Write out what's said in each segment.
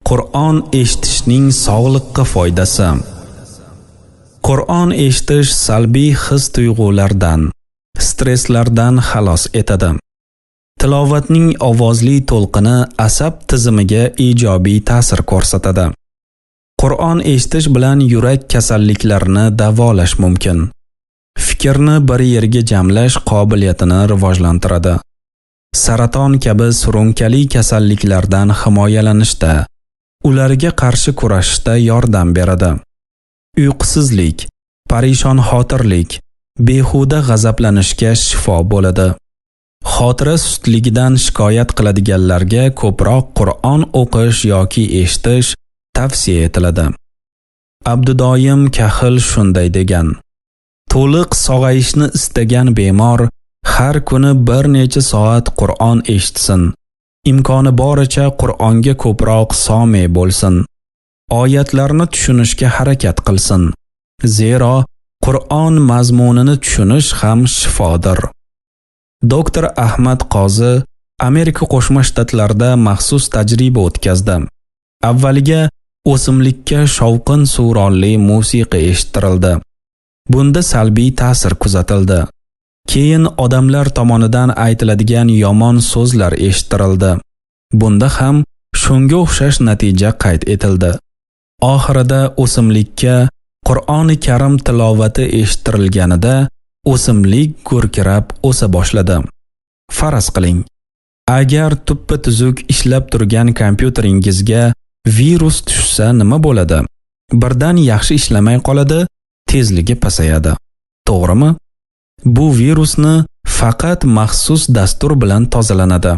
Qur'on eshitishning sog'liqqa foydasi. Qur'on eshitish salbiy his-tuyg'ulardan, stresslardan xalos etadi. Tilovatning ovozli to'lqini asab tizimiga ijobiy ta'sir ko'rsatadi. Qur'on eshitish bilan yurak kasalliklarini davolash mumkin. Fikrni bir yerga jamlash qobiliyatini rivojlantiradi. Saraton kabi surunkali kasalliklardan himoyalanishda, ularga qarshi kurashishda yordam beradi. Uyqusizlik, parishonxotirlik, behuda g'azablanishga shifo bo'ladi. Xotira sustligidan shikoyat qiladiganlarga ko'proq Qur'on o'qish yoki eshitish tavsiya etiladi. Abdudoyim Kahil shunday degan: To'liq sog'ayishni istagan bemor har kuni bir necha soat Qur'on eshitsin. Imkoni boricha Qur'onga ko'proq some bo'lsin. Oyatlarni tushunishga harakat qilsin. Zero Qur'on mazmunini tushunish ham shifodir. Dr. Ahmad Qozi Amerika Qo'shma Shtatlarida maxsus tajriba o'tkazdi. Avvaliga o'simlikka shovqin suronli musiqa eshittirildi. Bunda salbiy ta'sir kuzatildi. Keyin odamlar tomonidan aytiladigan yomon so'zlar eshittirildi. Bunda ham shunga o'xshash natija qayd etildi. Oxirida o'simlikka Qur'oni Karim tilovati eshittirilganida o'simlik gurkirab o'sa boshladi. Faraz qiling, agar tuppa-tuzuk ishlab turgan kompyuteringizga virus tushsa nima bo'ladi? Birdan yaxshi ishlamay qoladi, tezligi pasayadi. To'g'rimi? Bu virusni faqat maxsus dastur bilan tozalanadi.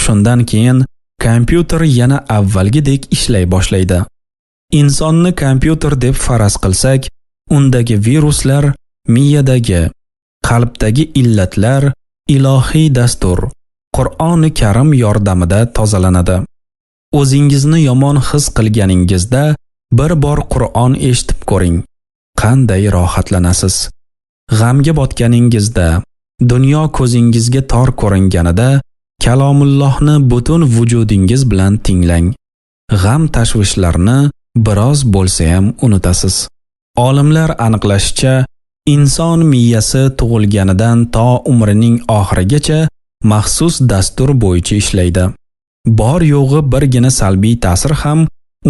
Shundan keyin kompyuter yana avvalgidek ishlay boshlaydi. Insonni kompyuter deb faraz qilsak, undagi viruslar miyadagi, qalbdagi illatlar ilohiy dastur Qur'oni Karim yordamida tozalanadi. O'zingizni yomon his qilganingizda bir bor Qur'on eshitib ko'ring. Qanday rohatlanasiz. G'amga botganingizda, dunyo ko'zingizga tor ko'ringanida kalomullohni butun vujudingiz bilan tinglang. G'am tashvishlarni biroz bo'lsa ham unutasiz. Olimlar aniqlashicha, inson miyasi tug'ilganidan to umrining oxirigacha maxsus dastur bo'yicha ishlaydi. Bor yo'g'i birgina salbiy ta'sir ham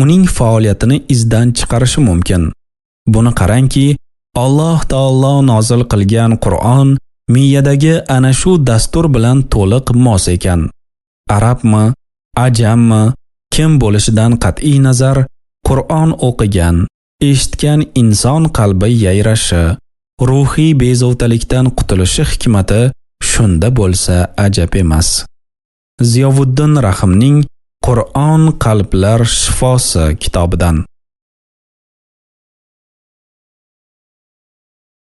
uning faoliyatini izdan chiqarishi mumkin. Buni qarangki, Alloh taolo nozil qilgan Qur'on miyadagi ana shu dastur bilan to'liq mos ekan. Arabmi, ajammi, kim bo'lishidan qat'iy nazar, Qur'on o'qigan, eshitgan inson qalbi yayrashi, ruhiy bezovtalikdan qutulishi hikmati shunda bo'lsa ajab emas. Ziyovuddin Rahimning Qur'on qalblar shifosi kitobidan.